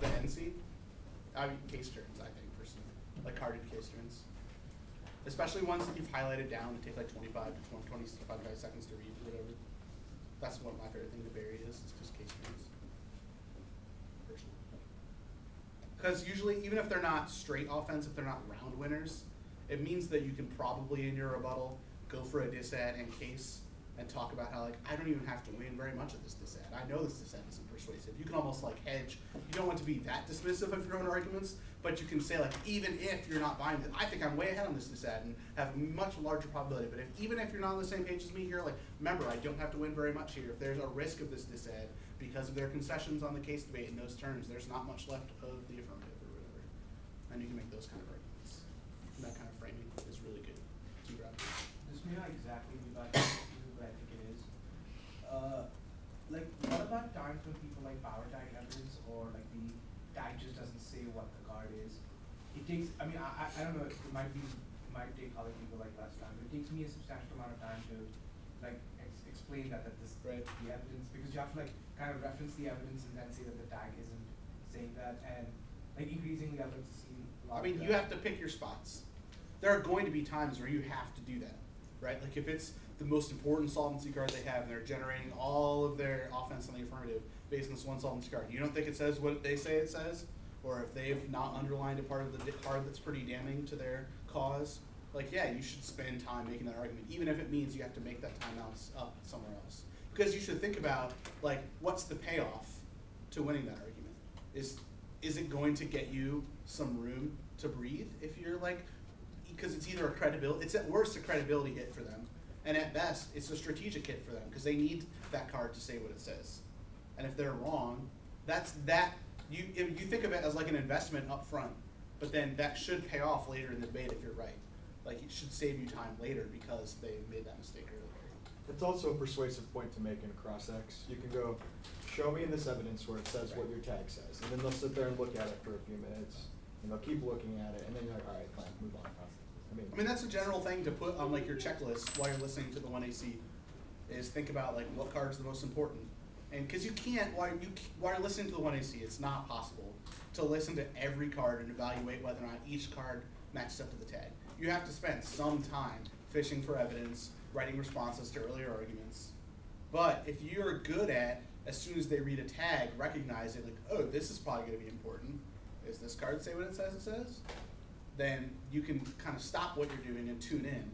of the NC. I mean, case turns, I think, personally. Like carded case turns. Especially ones that you've highlighted down that take like 25 to 25 seconds to read or whatever. That's what my favorite thing to bury is just case turns. Personally. Because usually, even if they're not straight offense, if they're not round winners, it means that you can probably, in your rebuttal, go for a disad and case and talk about how, like, I don't even have to win very much of this disad. I know this disad isn't persuasive. You can almost, like, hedge. You don't want to be that dismissive of your own arguments, but you can say, like, even if you're not buying it, I think I'm way ahead on this disad and have much larger probability. But even if you're not on the same page as me here, like, remember, I don't have to win very much here. If there's a risk of this disad because of their concessions on the case debate in those terms, there's not much left of the affirmative or whatever. And you can make those kind of arguments. And that kind of framing is really good. This may not exactly be bad, but I think it is. Like, what about times when people like power tag evidence or like the tag just doesn't say what the card is? It takes, I mean, I don't know, it might take other people like less time, but it takes me a substantial amount of time to like explain that this the evidence, because you have to like kind of reference the evidence and then say that the tag isn't saying that, and like increasingly I've seen a lot I mean, you have to pick your spots. There are going to be times where you have to do that, right? Like if it's the most important solvency card they have and they're generating all of their offense on the affirmative based on this one solvency card, you don't think it says what they say it says? Or if they've not underlined a part of the card that's pretty damning to their cause, like, yeah, you should spend time making that argument, even if it means you have to make that time up somewhere else. Because you should think about, like, what's the payoff to winning that argument? Is it going to get you some room to breathe if you're like, because it's either a credibility, it's at worst a credibility hit for them, and at best it's a strategic hit for them because they need that card to say what it says. And if they're wrong, you think of it as like an investment up front, but then that should pay off later in the debate if you're right. Like it should save you time later because they made that mistake earlier. It's also a persuasive point to make in a cross-ex. You can go, show me in this evidence where it says what your tag says, and then they'll sit there and look at it for a few minutes, and they'll keep looking at it, and then you're like, all right, fine, move on. I mean, that's a general thing to put on like your checklist while you're listening to the 1AC, is think about like what card's the most important. And because you can't, while you're listening to the 1AC, it's not possible to listen to every card and evaluate whether or not each card matches up to the tag. You have to spend some time fishing for evidence, writing responses to earlier arguments. But if you're good at, as soon as they read a tag, recognizing like, oh, this is probably going to be important. Is this card say what it says? Then you can kind of stop what you're doing and tune in,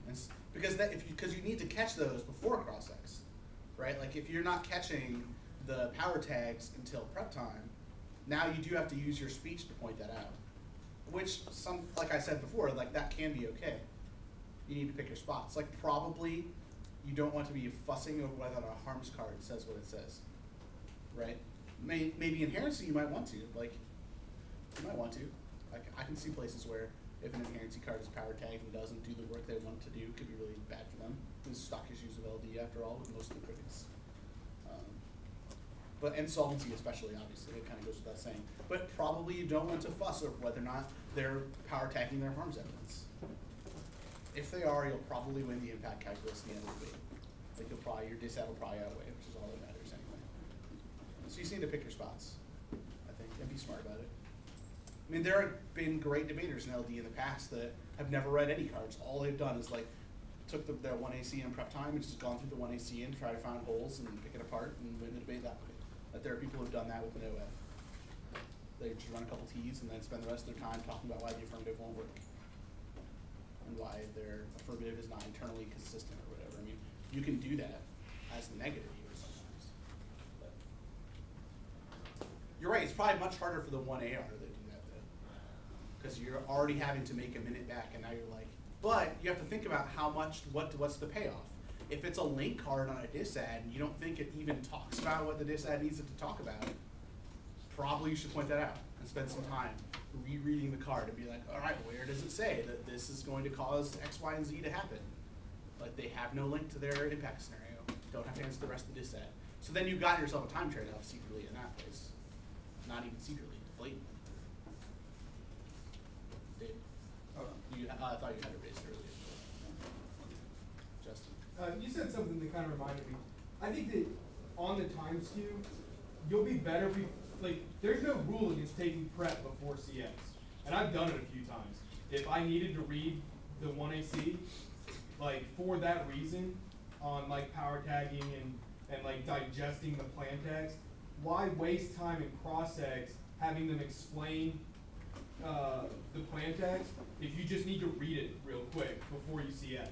because you need to catch those before cross-ex, right? Like if you're not catching the power tags until prep time, now you do have to use your speech to point that out, which like I said before, like that can be okay. You need to pick your spots. Like probably you don't want to be fussing over whether a harms card says what it says, right? Maybe in heresy you might want to, I can see places where if an inherency card is power tagged and doesn't do the work they want it to do, it could be really bad for them. There's stock issues of LD after all with most of the critics. But insolvency especially, obviously, it kind of goes without saying. But probably you don't want to fuss over whether or not they're power tagging their harms evidence. If they are, you'll probably win the impact calculus at the end of the debate. Like your disad will probably outweigh, which is all that matters anyway. So you just need to pick your spots, I think, and be smart about it. I mean, there have been great debaters in LD in the past that have never read any cards. All they've done is like took their 1AC in prep time and just gone through the 1AC and try to find holes and pick it apart and win the debate that way. But there are people who've done that with an OF. They just run a couple T's and then spend the rest of their time talking about why the affirmative won't work and why their affirmative is not internally consistent or whatever. I mean, you can do that as the negative even sometimes. But you're right, it's probably much harder for the 1AR to do that though, because you're already having to make a minute back and now you're like, but you have to think about how much, what's the payoff? If it's a link card on a disad and you don't think it even talks about what the disad needs it to talk about, probably you should point that out and spend some time rereading the card and be like, all right, where does it say that this is going to cause X, Y, and Z to happen? Like they have no link to their impact scenario. Don't have to answer the rest of the disad. So then you've got yourself a time trade-off secretly in that place. Not even secretly, blatantly. Dave? I thought you had it raised earlier. Justin? You said something that kind of reminded me. I think that on the time skew, you'll be better like, there's no rule against taking prep before CX. And I've done it a few times. If I needed to read the 1AC, like, for that reason, on like power tagging and like digesting the plan text, why waste time in cross-ex having them explain the plan text if you just need to read it real quick before you CX?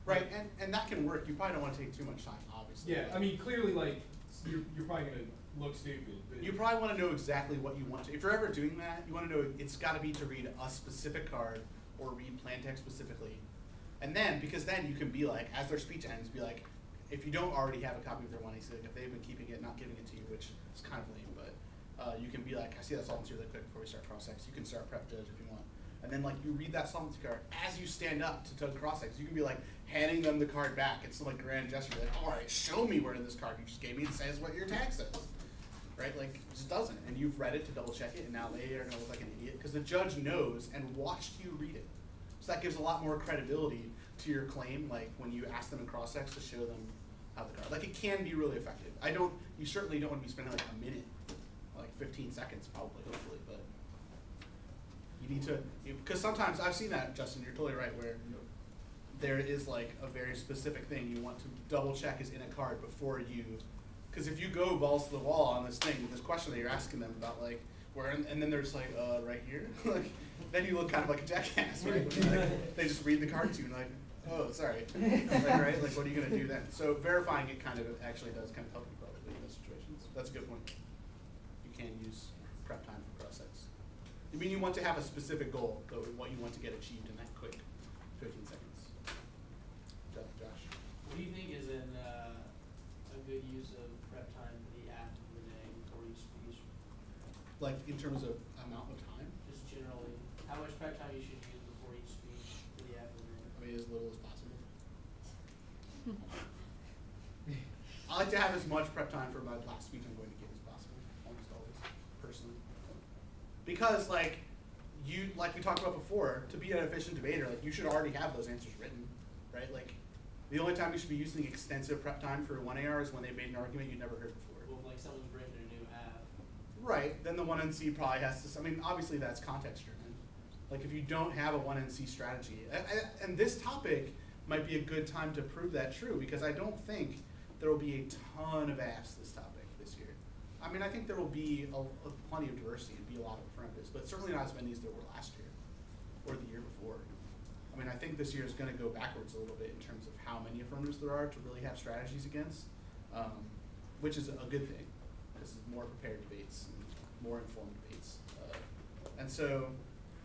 Right, and that can work. You probably don't want to take too much time, obviously. Yeah, I mean, clearly, like, you're probably going to look stupid. But you probably want to know exactly what you want to. If you're ever doing that, you want to know it's got to be to read a specific card or read plan text specifically. And then, because then you can be like, as their speech ends, be like, if you don't already have a copy of their 1AC, like if they've been keeping it, not giving it to you, which is kind of lame, but you can be like, I see that solvency really quick before we start cross-ex. You can start prep judge if you want. And then like you read that solvency card as you stand up to cross-ex. You can be like handing them the card back. It's like grand gesture, like, all right, show me where in this card you just gave me it says what your tag says. Right, like it just doesn't. And you've read it to double check it, and now they are gonna look like an idiot because the judge knows and watched you read it. So that gives a lot more credibility to your claim, like when you ask them in cross-ex to show them how the card, like it can be really effective. You certainly don't want to be spending like a minute, like 15 seconds probably, hopefully, but you need to, because sometimes I've seen that, Justin, you're totally right, where there is like a very specific thing you want to double check is in a card before you, because if you go balls to the wall on this thing, this question that you're asking them about like, where, and then they're just like, right here, like, then you look kind of like a jackass, right? Like, they just read the card to you and like, oh, sorry, like, right? Like, what are you gonna do then? So verifying it kind of actually does kind of help you probably in those situations. That's a good point. You can use prep time for cross-ex. I mean, you want to have a specific goal, though, what you want to get achieved in that quick 15 seconds. Josh. What do you think is a good use of prep time for the after the day before each speech? Like in terms of amount of time? Just generally, how much prep time you should use before each speech for the after the day? I mean, as little as possible. I like to have as much prep time for my last speech I'm going to give as possible, almost always, personally. Because like we talked about before, to be an efficient debater, like you should already have those answers written, right? Like the only time you should be using extensive prep time for 1AR is when they made an argument you'd never heard before. Well, like someone's written a new app. Right, then the 1NC probably has to, I mean, obviously that's context driven. Like if you don't have a 1NC strategy, and this topic might be a good time to prove that true, because I don't think there will be a ton of apps this topic this year. I mean, I think there will be plenty of diversity and be a lot of affirmatives, but certainly not as many as there were last year or the year before. I mean, I think this year is going to go backwards a little bit in terms of how many affirmatives there are to really have strategies against, which is a good thing, because it's more prepared debates, and more informed debates. And so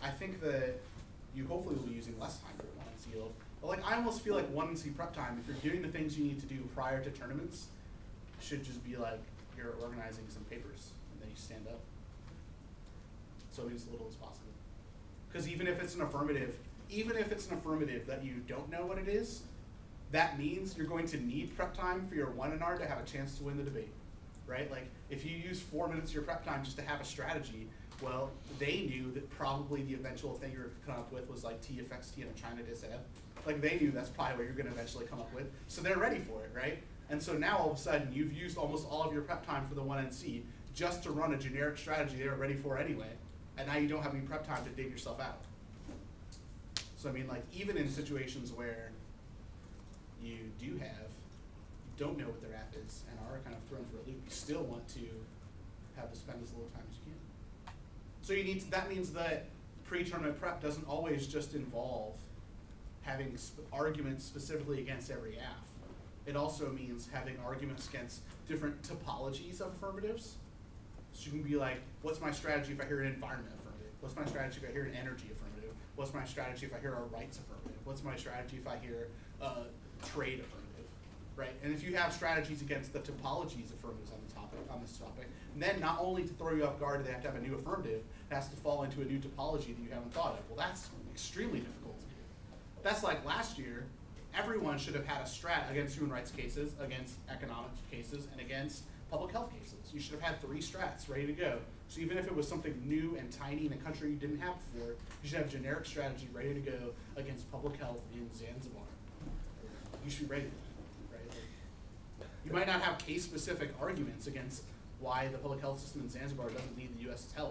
I think that you hopefully will be using less time for 1NC. But like, I almost feel like 1NC prep time, if you're doing the things you need to do prior to tournaments, should just be like you're organizing some papers and then you stand up. So as little as possible. Because even if it's an affirmative that you don't know what it is, that means you're going to need prep time for your 1NR to have a chance to win the debate, right? Like if you use 4 minutes of your prep time just to have a strategy, well, they knew that probably the eventual thing you're going to come up with was like T affects T in a China dis eb. Like they knew that's probably what you're going to eventually come up with. So they're ready for it, right? And so now all of a sudden you've used almost all of your prep time for the 1NC just to run a generic strategy they were ready for anyway. And now you don't have any prep time to dig yourself out. So I mean, like even in situations where you don't know what their app is and are kind of thrown for a loop, you still want to have to spend as little time as you can. So that means that pre-tournament prep doesn't always just involve having arguments specifically against every app. It also means having arguments against different topologies of affirmatives. So you can be like, what's my strategy if I hear an environment affirmative? What's my strategy if I hear an energy affirmative? What's my strategy if I hear a rights affirmative? What's my strategy if I hear a trade affirmative, right? And if you have strategies against the topologies affirmatives on this topic, then not only to throw you off guard, they have to have a new affirmative, it has to fall into a new topology that you haven't thought of. Well, that's extremely difficult to do. That's like last year, everyone should have had a strat against human rights cases, against economic cases, and against public health cases. You should have had 3 strats ready to go. So even if it was something new and tiny in a country you didn't have before, you should have a generic strategy ready to go against public health in Zanzibar. You should be ready for that, right? Like, you might not have case-specific arguments against why the public health system in Zanzibar doesn't need the U.S.'s help.